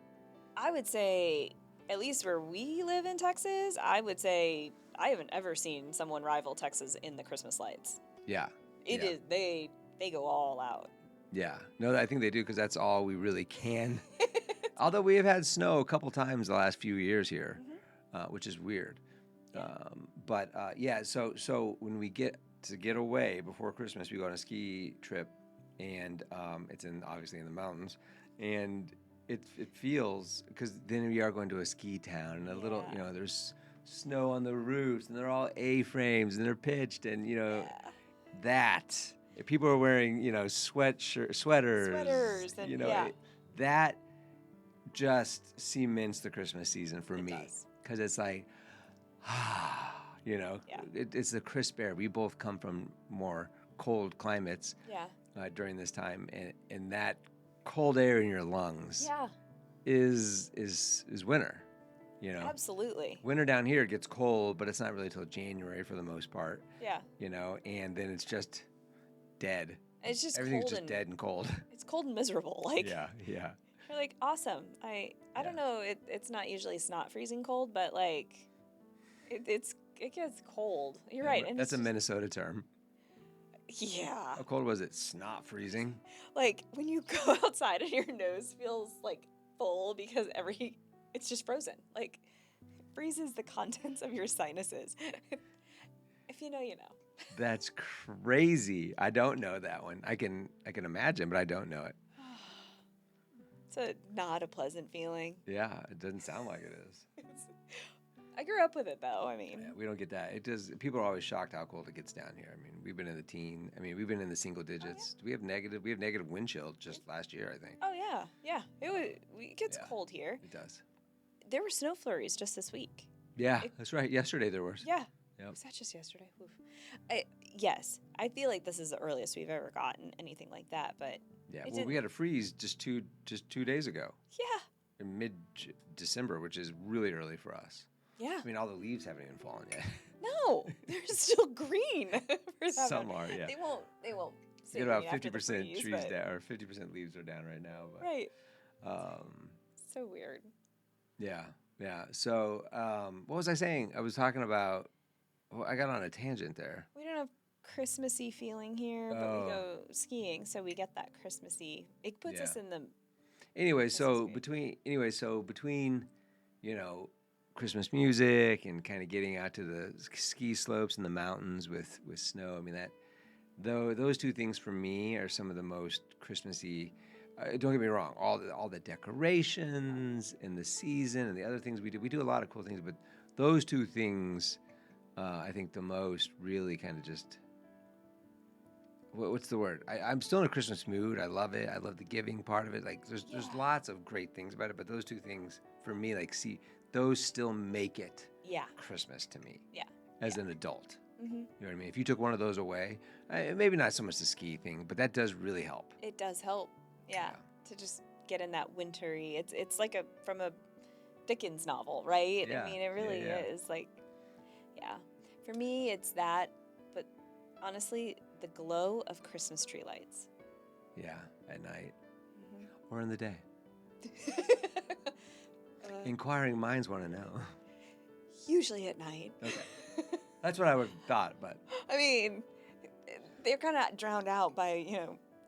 I would say, at least where we live in Texas, I would say I haven't ever seen someone rival Texas in the Christmas lights. Yeah. It is, they go all out. Yeah. No, I think they do because that's all we really can. Although we have had snow a couple times the last few years here, which is weird. Yeah. So when we get away before Christmas, we go on a ski trip, and it's obviously in the mountains, and it feels, because then we are going to a ski town, and a little, there's snow on the roofs, and they're all A-frames, and they're pitched, and that People are wearing, sweaters, and that just cements the Christmas season for It me. does. Because it's like, it's the crisp air. We both come from more cold climates during this time, and that cold air in your lungs is winter. Absolutely. Winter down here gets cold, but it's not really till January for the most part. Yeah. And then it's just dead. It's just everything's cold just and dead and cold. It's cold and miserable. Like yeah. You're like, awesome. I don't know. It's not usually snot freezing cold, but like it gets cold. You're right. And That's a Minnesota term. Yeah. How cold was it? Snot freezing. Like when you go outside and your nose feels like full because it's just frozen. Like it freezes the contents of your sinuses. If you know, you know. That's crazy. I don't know that one. I can imagine, but I don't know it. It's not a pleasant feeling. Yeah, it doesn't sound like it is. I grew up with it though. I mean, we don't get that. It does. People are always shocked how cold it gets down here. I mean, we've been in we've been in the single digits. We have negative wind chill just last year, I think. Oh yeah. It gets cold here. It does. There were snow flurries just this week. Yeah, that's right. Yesterday there was. Yeah. Yep. Was that just yesterday? Oof. Yes, I feel like this is the earliest we've ever gotten anything like that. But we had a freeze just 2 days ago. Yeah. In mid-December, which is really early for us. Yeah. I mean, all the leaves haven't even fallen yet. No, they're still green. Some are, yeah. They won't. You get about 50% trees down, or 50% leaves are down right now. But, right. So weird. Yeah. So, what was I saying? I was talking about. Well, I got on a tangent there. We don't have Christmassy feeling here, but we go skiing, so we get that Christmassy. It puts us in the. Anyway, so between Christmas music and kind of getting out to the ski slopes and the mountains with snow. I mean those two things for me are some of the most Christmassy. Don't get me wrong, all the decorations and the season and the other things we do. We do a lot of cool things, but those two things, I think the most really kind of just. What's the word? I'm still in a Christmas mood. I love it. I love the giving part of it. Like there's lots of great things about it, but those two things for me, those still make it Christmas to me. Yeah. As an adult. Mm-hmm. You know what I mean? If you took one of those away, maybe not so much the ski thing, but that does really help. It does help. Yeah. To just get in that wintry. It's like from a Dickens novel, right? Yeah. I mean, it really is like, For me, it's that, but honestly, the glow of Christmas tree lights. Yeah, at night. Mm-hmm. Or in the day. Inquiring minds want to know. Usually at night. Okay. That's what I would have thought, but. I mean, they're kind of drowned out by,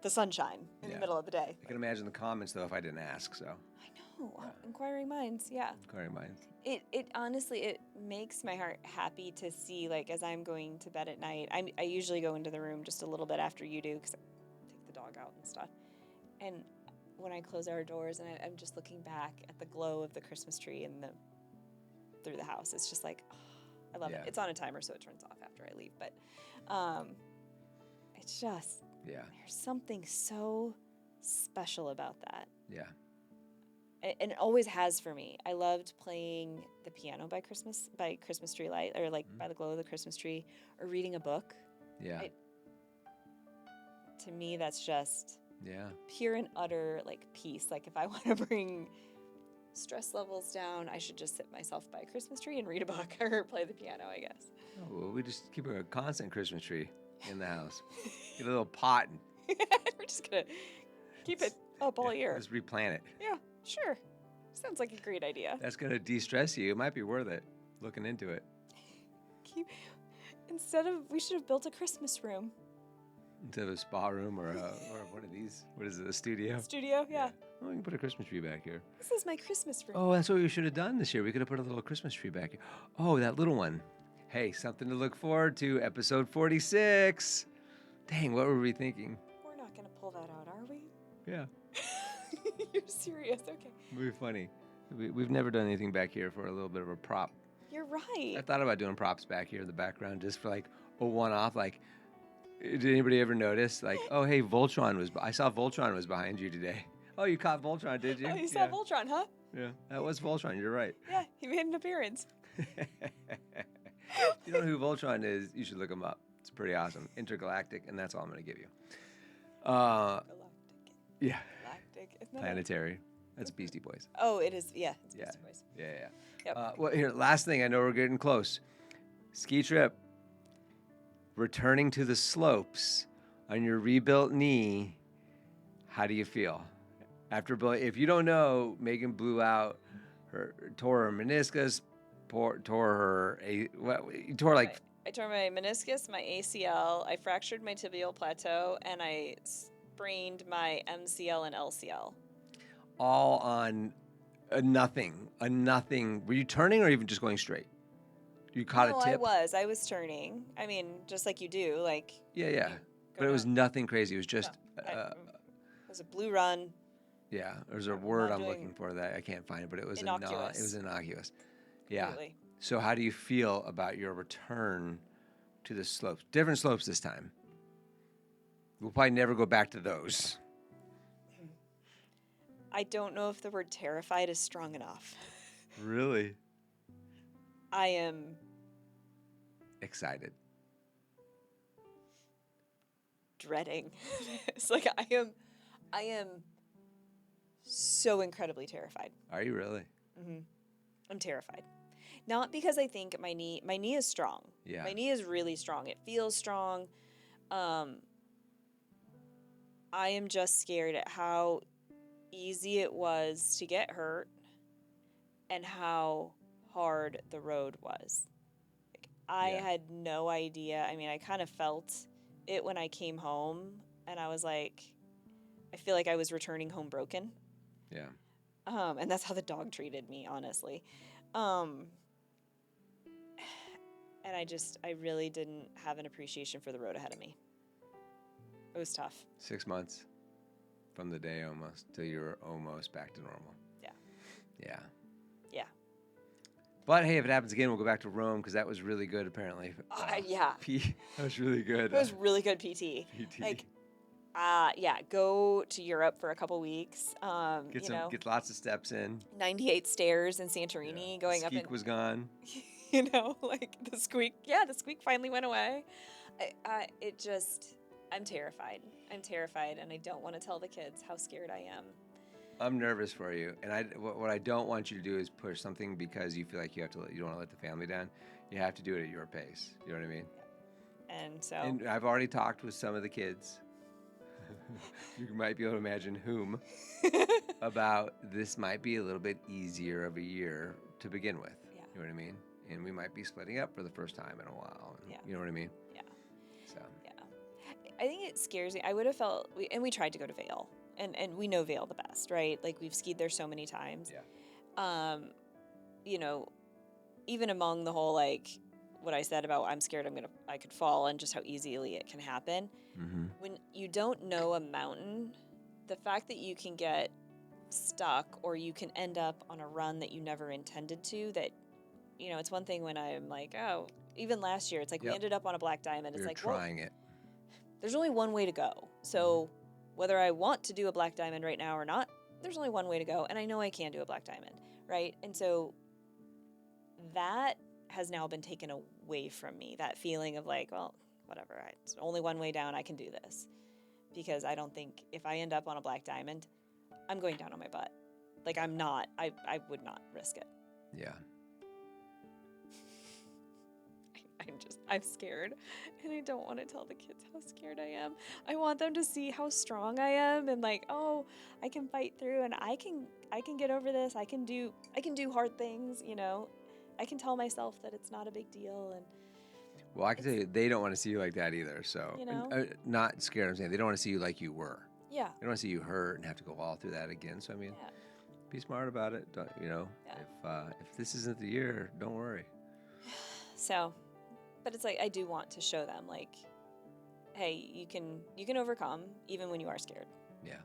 the sunshine in the middle of the day. I can imagine the comments, though, if I didn't ask, so. I know. Inquiring minds, yeah. Inquiring minds. It honestly, it makes my heart happy to see, like, as I'm going to bed at night, I usually go into the room just a little bit after you do because I take the dog out and stuff. And when I close our doors and I'm just looking back at the glow of the Christmas tree and through the house, it's just like, I love it. It's on a timer, so it turns off after I leave. But it's just, there's something so special about that. Yeah. And it always has for me. I loved playing the piano by Christmas tree light, or like by the glow of the Christmas tree, or reading a book. Yeah. To me, that's just pure and utter like peace. Like if I want to bring stress levels down, I should just sit myself by a Christmas tree and read a book or play the piano, I guess. Oh, well, we just keep a constant Christmas tree in the house. Get a little pot and we're just gonna keep it up all year. Just replant it. Yeah. Sure. Sounds like a great idea. That's going to de-stress you. It might be worth it, looking into it. We should have built a Christmas room. Instead of a spa room or one of these. What is it, a studio? Studio, yeah. Oh, we can put a Christmas tree back here. This is my Christmas room. Oh, that's what we should have done this year. We could have put a little Christmas tree back here. Oh, that little one. Hey, something to look forward to. Episode 46. Dang, what were we thinking? We're not going to pull that out, are we? Yeah. You're serious? Okay. It'll be funny. We've never done anything back here for a little bit of a prop. You're right. I thought about doing props back here in the background just for like a one-off. Like, Did anybody ever notice? Like, oh, hey, Voltron I saw Voltron was behind you today. Oh, you caught Voltron, did you? Oh, you saw Voltron, huh? Yeah, that was Voltron. You're right. Yeah, he made an appearance. If you don't know who Voltron is, you should look him up. It's pretty awesome. Intergalactic, and that's all I'm going to give you. Galactic. Yeah. Galactic. Isn't that Planetary. That's Beastie Boys. Oh, it is. Yeah, it's Beastie Boys. Yeah. Yep. Well, here, last thing. I know we're getting close. Ski trip. Returning to the slopes on your rebuilt knee. How do you feel? If you don't know, Megan tore her meniscus, tore I tore my meniscus, my ACL, I fractured my tibial plateau, and I sprained my MCL and LCL. all on a nothing. Were you turning or even just going straight? You caught a tip? I was turning. I mean, just like you do, like. Yeah. But it was nothing crazy. It was just. It was a blue run. Yeah, there's a word I'm looking for that I can't find it, but it was innocuous. It was innocuous. Yeah. Completely. So how do you feel about your return to the slopes? Different slopes this time. We'll probably never go back to those. I don't know if the word terrified is strong enough. Really? I am excited. Dreading. It's like I am so incredibly terrified. Are you really? Mm-hmm. I'm terrified. Not because I think my knee is strong. Yeah. My knee is really strong. It feels strong. I am just scared at how easy it was to get hurt and how hard the road was. Like, I had no idea. I mean, I kind of felt it when I came home, and I was like, I feel like I was returning home broken. Yeah. And that's how the dog treated me, honestly. And I really didn't have an appreciation for the road ahead of me. It was tough. 6 months from the day almost till you were almost back to normal. Yeah. Yeah. Yeah. But hey, if it happens again, we'll go back to Rome because that was really good, apparently. Yeah. That was really good. It was really good PT. PT. Like, go to Europe for a couple weeks. Get lots of steps in. 98 stairs in Santorini, going the up. The squeak was gone. Like the squeak. Yeah, the squeak finally went away. I'm terrified. I'm terrified, and I don't want to tell the kids how scared I am. I'm nervous for you, and what I don't want you to do is push something because you feel like you don't want to let the family down. You have to do it at your pace. You know what I mean? And I've already talked with some of the kids. You might be able to imagine whom about this might be a little bit easier of a year to begin with. Yeah. You know what I mean? And we might be splitting up for the first time in a while. And, you know what I mean? Yeah. So. Yeah. I think it scares me. I would have felt, we tried to go to Vail, and we know Vail the best, right? Like, we've skied there so many times. Yeah. Even among the whole, like, what I said about I'm scared I could fall and just how easily it can happen. Mm-hmm. When you don't know a mountain, the fact that you can get stuck or you can end up on a run that you never intended to, that, it's one thing when I'm like, oh, even last year, it's like we ended up on a black diamond. It's You're like, trying it. There's only one way to go. So whether I want to do a black diamond right now or not, there's only one way to go. And I know I can do a black diamond, right? And so that has now been taken away from me, that feeling of like, well, whatever, it's only one way down, I can do this. Because I don't think if I end up on a black diamond, I'm going down on my butt. Like, I would not risk it. Yeah. I'm scared, and I don't want to tell the kids how scared I am. I want them to see how strong I am, and like, oh, I can fight through, and I can get over this. I can do hard things, I can tell myself that it's not a big deal. And well, I can tell you, they don't want to see you like that either. So, not scared. I'm saying they don't want to see you like you were. Yeah. They don't want to see you hurt and have to go all through that again. So, I mean, be smart about it. Don't, if this isn't the year, don't worry. So, but it's like I do want to show them, like, hey, you can overcome even when you are scared. Yeah.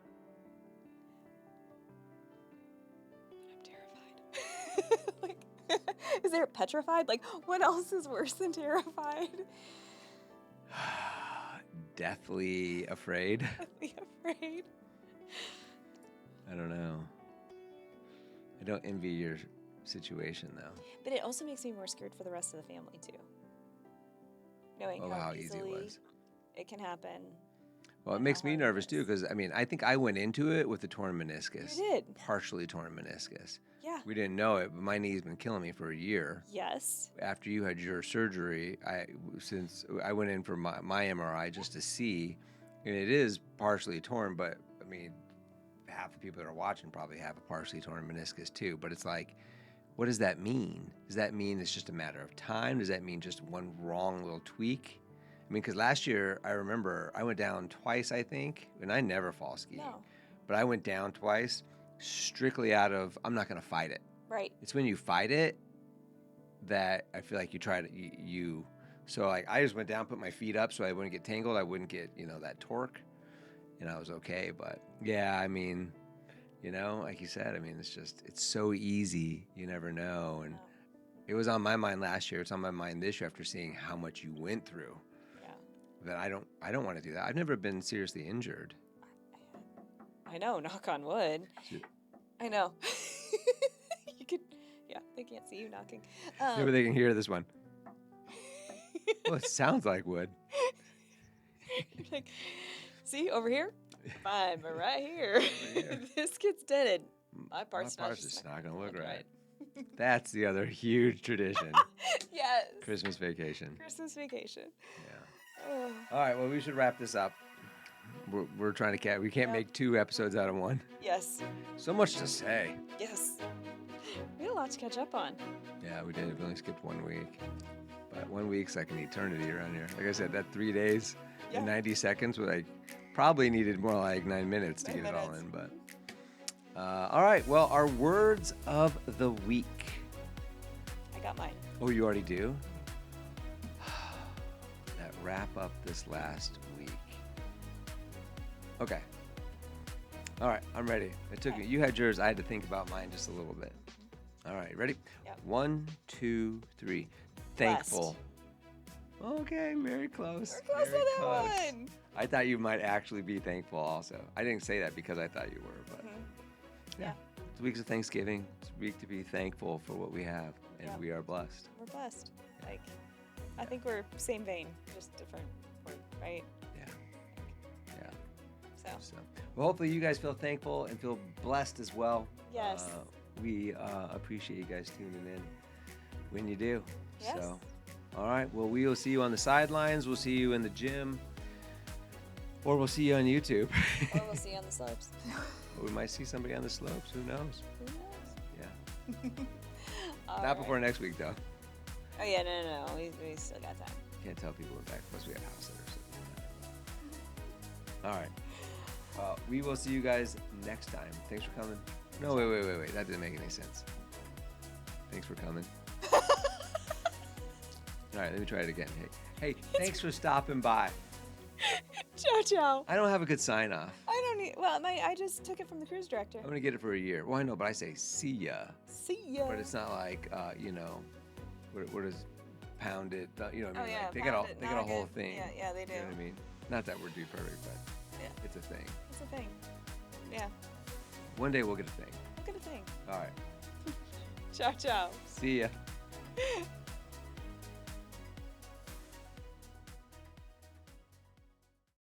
I'm terrified. Like, is there petrified? Like, what else is worse than terrified? deathly afraid. Deathly afraid. I don't know. I don't envy your situation, though. But it also makes me more scared for the rest of the family, too. Knowing how easy it was. it can happen. Well, it and makes how me hard it nervous, too, is. because, I mean, I think I went into it with a torn meniscus. You did. Partially torn meniscus. Yeah. We didn't know it, but my knee's been killing me for a year. Yes. After you had your surgery, since I went in for my MRI just to see, and it is partially torn, but, I mean, half the people that are watching probably have a partially torn meniscus, too. But it's like, what does that mean? Does that mean it's just a matter of time? Does that mean just one wrong little tweak? I mean, because last year, I remember I went down twice, I think, and I never fall skiing. No. But I went down twice strictly out of, I'm not going to fight it. Right. It's when you fight it that I feel like you try to, so like I just went down, put my feet up so I wouldn't get tangled. I wouldn't get, that torque, and I was okay. But yeah, I mean, like you said, I mean, it's so easy. You never know. And it was on my mind last year. It's on my mind this year after seeing how much you went through. That I don't want to do that. I've never been seriously injured. I know, knock on wood. I know. You could, they can't see you knocking. Maybe they can hear this one. Well, it sounds like wood. You're like, see, over here? Fine, but right here. This gets dented. My part's just not going to look right. That's the other huge tradition. Yes. Christmas vacation. Christmas vacation. Yeah. All right, well, we should wrap this up. We're trying to we can't make 2 episodes out of one. Yes. So much to say. Yes. We had a lot to catch up on. Yeah, we did. We only skipped 1 week. But 1 week's like an eternity around here. Like I said, that 3 days and 90 seconds was like probably needed more like 9 minutes to get it all in. But all right, well, our words of the week. I got mine. Oh, you already do? Wrap up this last week. Okay. All right, I'm ready. It took me. You had yours. I had to think about mine just a little bit. All right, ready? Yep. 1, 2, 3. Thankful. Okay, very close. We're close to that close. one. I thought you might actually be thankful also. I didn't say that because I thought you were, but yeah. It's weeks of Thanksgiving. It's a week to be thankful for what we have, and we are blessed. We're blessed. Like, I think we're same vein, just different word, right? Yeah. So. Well, hopefully you guys feel thankful and feel blessed as well. Yes. We appreciate you guys tuning in when you do. Yes. So, all right. Well, we will see you on the sidelines. We'll see you in the gym. Or we'll see you on YouTube. Or we'll see you on the slopes. Or we might see somebody on the slopes. Who knows? Who knows? Yeah. Not All before right. next week, though. Oh, yeah, no. We still got time. Can't tell people we're back. Plus, we have house sitters. All right. We will see you guys next time. Thanks for coming. No, wait. That didn't make any sense. Thanks for coming. All right, let me try it again. Hey, thanks for stopping by. Ciao. I don't have a good sign off. I don't need. Well, I just took it from the cruise director. I'm gonna get it for a year. Well, I know, but I say see ya. See ya. But it's not like what is pounded? You know what I mean? Oh, yeah, Like, they got a whole thing. Yeah, they do. You know what I mean? Not that we're too perfect, but it's a thing. It's a thing. Yeah. One day we'll get a thing. Look at a thing. All right. Ciao. See ya.